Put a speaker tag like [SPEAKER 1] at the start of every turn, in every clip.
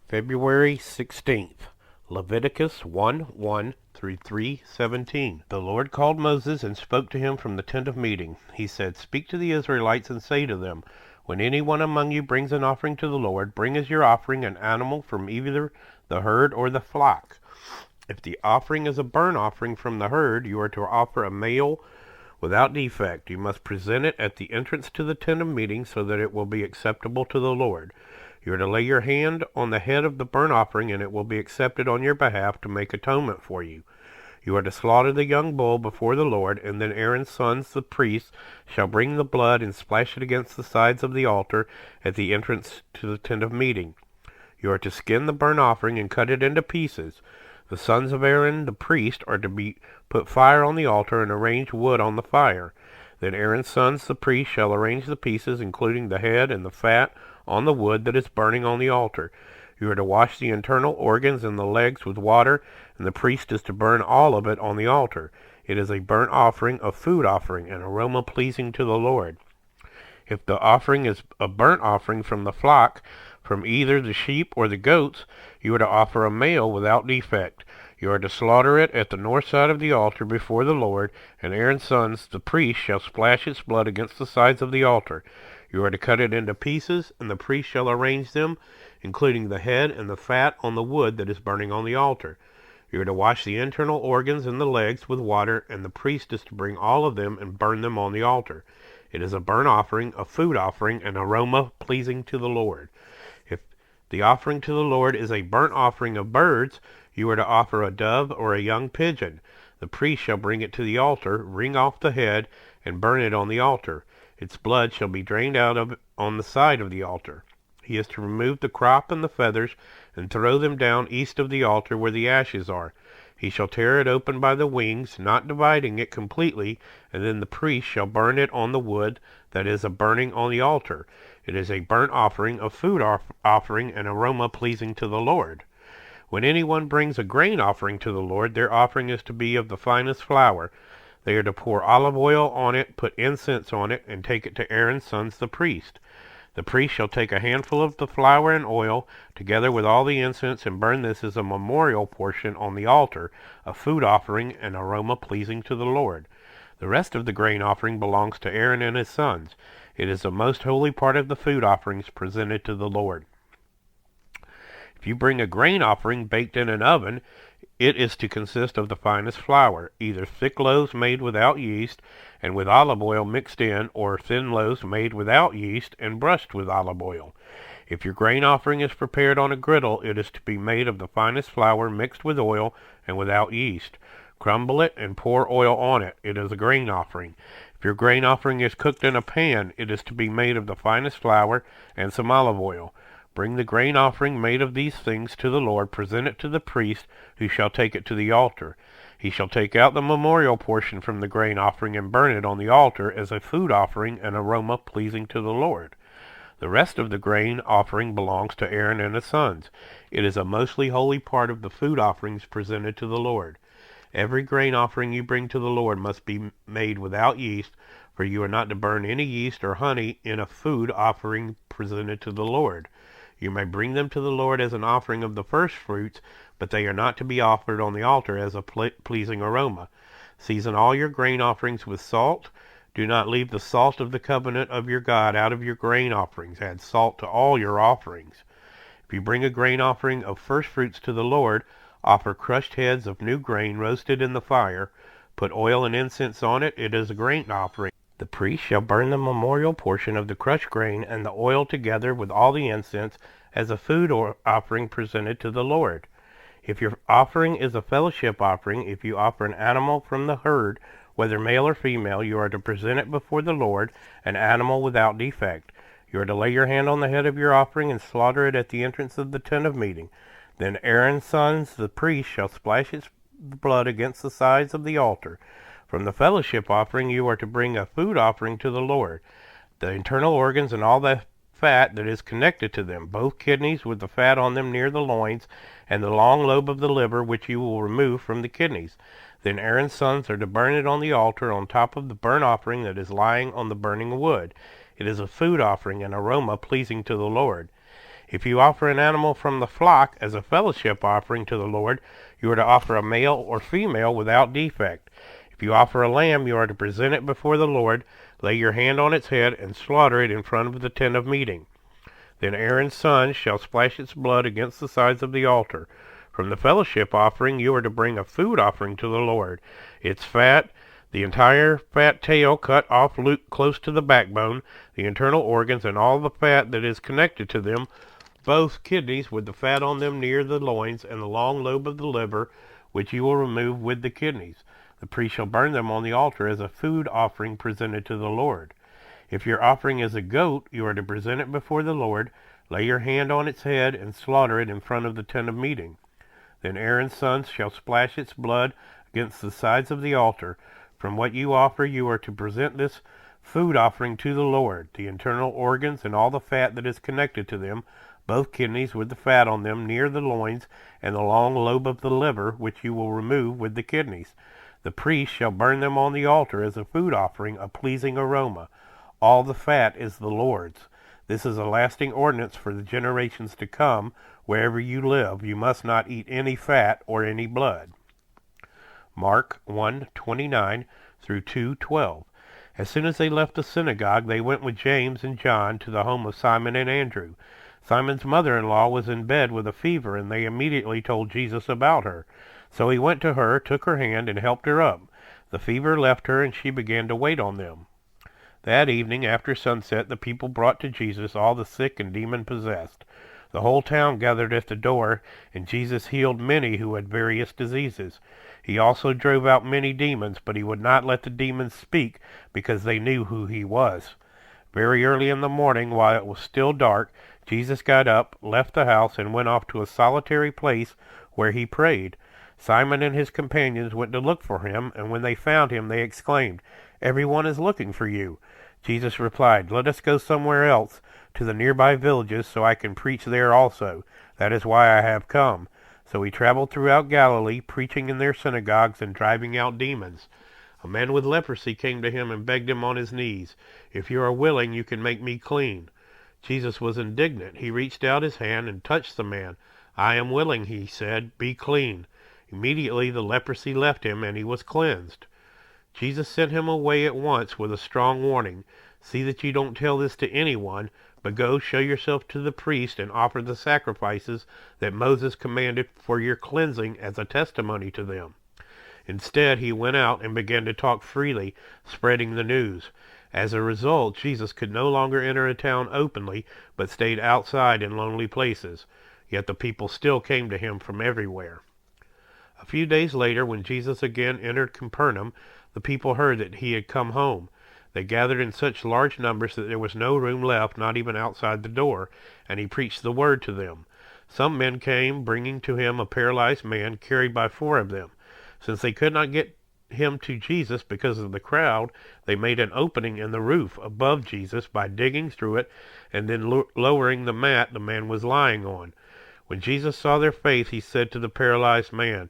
[SPEAKER 1] February 16th, Leviticus 1:1 through 3:17. The Lord called Moses and spoke to him from the tent of meeting. He said, "Speak to the Israelites and say to them, when anyone among you brings an offering to the Lord, bring as your offering an animal from either the herd or the flock. If the offering is a burnt offering from the herd, you are to offer a male without defect. You must present it at the entrance to the tent of meeting so that it will be acceptable to the Lord. You are to lay your hand on the head of the burnt offering, and it will be accepted on your behalf to make atonement for you. You are to slaughter the young bull before the Lord, and then Aaron's sons, the priests, shall bring the blood and splash it against the sides of the altar at the entrance to the tent of meeting. You are to skin the burnt offering and cut it into pieces. The sons of Aaron, the priest, are to put fire on the altar and arrange wood on the fire. Then Aaron's sons, the priests, shall arrange the pieces, including the head and the fat, on the wood that is burning on the altar. You are to wash the internal organs and the legs with water, and the priest is to burn all of it on the altar. It is a burnt offering, a food offering, an aroma pleasing to the Lord. If the offering is a burnt offering from the flock, from either the sheep or the goats, you are to offer a male without defect. You are to slaughter it at the north side of the altar before the Lord, and Aaron's sons, the priests, shall splash its blood against the sides of the altar. You are to cut it into pieces, and the priest shall arrange them, including the head and the fat, on the wood that is burning on the altar. You are to wash the internal organs and the legs with water, and the priest is to bring all of them and burn them on the altar. It is a burnt offering, a food offering, an aroma pleasing to the Lord. If the offering to the Lord is a burnt offering of birds, you are to offer a dove or a young pigeon. The priest shall bring it to the altar, wring off the head, and burn it on the altar. Its blood shall be drained out on the side of the altar. He is to remove the crop and the feathers, and throw them down east of the altar where the ashes are. He shall tear it open by the wings, not dividing it completely, and then the priest shall burn it on the wood that is a burning on the altar. It is a burnt offering, a food offering, an aroma pleasing to the Lord. When anyone brings a grain offering to the Lord, their offering is to be of the finest flour. They are to pour olive oil on it, put incense on it, and take it to Aaron's sons the priest. The priest shall take a handful of the flour and oil, together with all the incense, and burn this as a memorial portion on the altar, a food offering, an aroma pleasing to the Lord. The rest of the grain offering belongs to Aaron and his sons. It is the most holy part of the food offerings presented to the Lord. If you bring a grain offering baked in an oven, it is to consist of the finest flour, either thick loaves made without yeast and with olive oil mixed in, or thin loaves made without yeast and brushed with olive oil. If your grain offering is prepared on a griddle, it is to be made of the finest flour mixed with oil and without yeast. Crumble it and pour oil on it. It is a grain offering. If your grain offering is cooked in a pan, it is to be made of the finest flour and some olive oil. Bring the grain offering made of these things to the Lord, present it to the priest, who shall take it to the altar. He shall take out the memorial portion from the grain offering and burn it on the altar as a food offering, an aroma pleasing to the Lord. The rest of the grain offering belongs to Aaron and his sons. It is a mostly holy part of the food offerings presented to the Lord. Every grain offering you bring to the Lord must be made without yeast, for you are not to burn any yeast or honey in a food offering presented to the Lord. You may bring them to the Lord as an offering of the first fruits, but they are not to be offered on the altar as a pleasing aroma. Season all your grain offerings with salt. Do not leave the salt of the covenant of your God out of your grain offerings. Add salt to all your offerings. If you bring a grain offering of first fruits to the Lord, offer crushed heads of new grain roasted in the fire. Put oil and incense on it. It is a grain offering. The priest shall burn the memorial portion of the crushed grain and the oil together with all the incense as a food offering presented to the Lord. If your offering is a fellowship offering, if you offer an animal from the herd, whether male or female, you are to present it before the Lord, an animal without defect. You are to lay your hand on the head of your offering and slaughter it at the entrance of the tent of meeting. Then Aaron's sons, the priests, shall splash its blood against the sides of the altar. From the fellowship offering you are to bring a food offering to the Lord, the internal organs and all the fat that is connected to them, both kidneys with the fat on them near the loins, and the long lobe of the liver which you will remove from the kidneys. Then Aaron's sons are to burn it on the altar on top of the burnt offering that is lying on the burning wood. It is a food offering, an aroma pleasing to the Lord. If you offer an animal from the flock as a fellowship offering to the Lord, you are to offer a male or female without defect. If you offer a lamb, you are to present it before the Lord, lay your hand on its head, and slaughter it in front of the tent of meeting. Then Aaron's sons shall splash its blood against the sides of the altar. From the fellowship offering you are to bring a food offering to the Lord. Its fat, the entire fat tail cut off close to the backbone, the internal organs, and all the fat that is connected to them, both kidneys with the fat on them near the loins, and the long lobe of the liver, which you will remove with the kidneys. The priest shall burn them on the altar as a food offering presented to the Lord. If your offering is a goat, you are to present it before the Lord, lay your hand on its head, and slaughter it in front of the tent of meeting. Then Aaron's sons shall splash its blood against the sides of the altar. From what you offer, you are to present this food offering to the Lord, the internal organs and all the fat that is connected to them, both kidneys with the fat on them near the loins, and the long lobe of the liver, which you will remove with the kidneys. The priest shall burn them on the altar as a food offering, a pleasing aroma. All the fat is the Lord's. This is a lasting ordinance for the generations to come. Wherever you live, you must not eat any fat or any blood. Mark 1:29 through 2:12. As soon as they left the synagogue, they went with James and John to the home of Simon and Andrew. Simon's mother-in-law was in bed with a fever, and they immediately told Jesus about her. So he went to her, took her hand, and helped her up. The fever left her, and she began to wait on them. That evening, after sunset, the people brought to Jesus all the sick and demon-possessed. The whole town gathered at the door, and Jesus healed many who had various diseases. He also drove out many demons, but he would not let the demons speak, because they knew who he was. Very early in the morning, while it was still dark, Jesus got up, left the house, and went off to a solitary place where he prayed. Simon and his companions went to look for him, and when they found him, they exclaimed, "Everyone is looking for you." Jesus replied, "Let us go somewhere else, to the nearby villages, so I can preach there also. That is why I have come." So he traveled throughout Galilee, preaching in their synagogues and driving out demons. A man with leprosy came to him and begged him on his knees, "If you are willing, you can make me clean." Jesus was indignant. He reached out his hand and touched the man. "I am willing," he said, "be clean." Immediately the leprosy left him, and he was cleansed. Jesus sent him away at once with a strong warning. "See that you don't tell this to anyone, but go, show yourself to the priest, and offer the sacrifices that Moses commanded for your cleansing as a testimony to them." Instead, he went out and began to talk freely, spreading the news. As a result, Jesus could no longer enter a town openly, but stayed outside in lonely places. Yet the people still came to him from everywhere. A few days later, when Jesus again entered Capernaum, the people heard that he had come home. They gathered in such large numbers that there was no room left, not even outside the door, and he preached the word to them. Some men came, bringing to him a paralyzed man, carried by 4 of them. Since they could not get him to Jesus because of the crowd, they made an opening in the roof above Jesus by digging through it and then lowering the mat the man was lying on. When Jesus saw their faith, he said to the paralyzed man,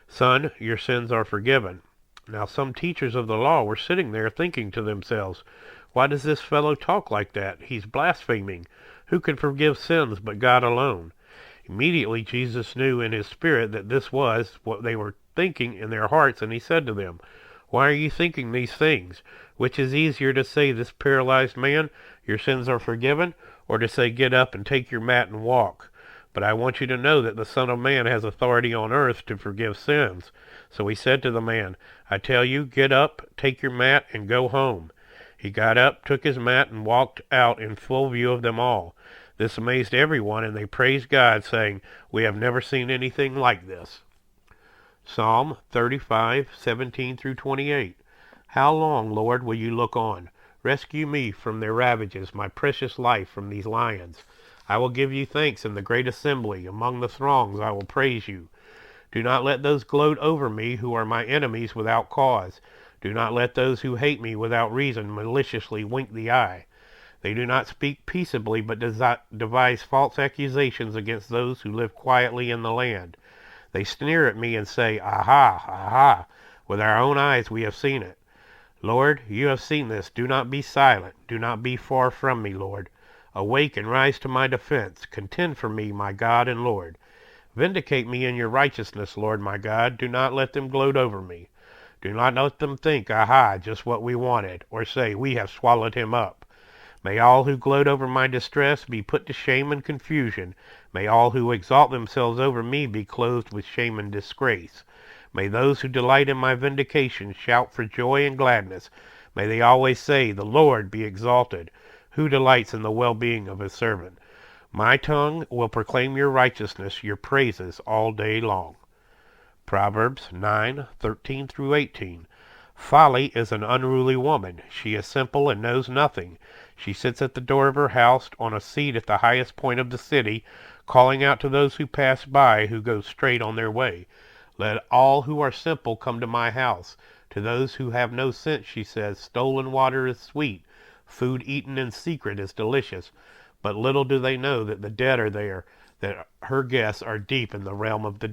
[SPEAKER 1] "Son, your sins are forgiven." Now some teachers of the law were sitting there thinking to themselves, "Why does this fellow talk like that? He's blaspheming. Who can forgive sins but God alone?" Immediately Jesus knew in his spirit that this was what they were thinking in their hearts, and he said to them, "Why are you thinking these things? Which is easier to say this paralyzed man, 'Your sins are forgiven,' or to say, 'Get up and take your mat and walk'? But I want you to know that the Son of Man has authority on earth to forgive sins." So he said to the man, "I tell you, get up, take your mat, and go home." He got up, took his mat, and walked out in full view of them all. This amazed everyone, and they praised God, saying, "We have never seen anything like this." Psalm 35:17 through 28. How long, Lord, will you look on? Rescue me from their ravages, my precious life from these lions. I will give you thanks in the great assembly. Among the throngs I will praise you. Do not let those gloat over me who are my enemies without cause. Do not let those who hate me without reason maliciously wink the eye. They do not speak peaceably, but devise false accusations against those who live quietly in the land. They sneer at me and say, "Aha, aha! With our own eyes we have seen it." Lord, you have seen this. Do not be silent. Do not be far from me, Lord. Awake and rise to my defense. Contend for me, my God and Lord. Vindicate me in your righteousness, Lord my God. Do not let them gloat over me. Do not let them think, aha, just what we wanted, or say, we have swallowed him up. May all who gloat over my distress be put to shame and confusion. May all who exalt themselves over me be clothed with shame and disgrace. May those who delight in my vindication shout for joy and gladness. May they always say, the Lord be exalted, who delights in the well-being of his servant. My tongue will proclaim your righteousness, your praises all day long. Proverbs 9:13 through 18. Folly is an unruly woman. She is simple and knows nothing. She sits at the door of her house on a seat at the highest point of the city, calling out to those who pass by, who go straight on their way. Let all who are simple come to my house. To those who have no sense, she says, stolen water is sweet. Food eaten in secret is delicious. But little do they know that the dead are there, that her guests are deep in the realm of the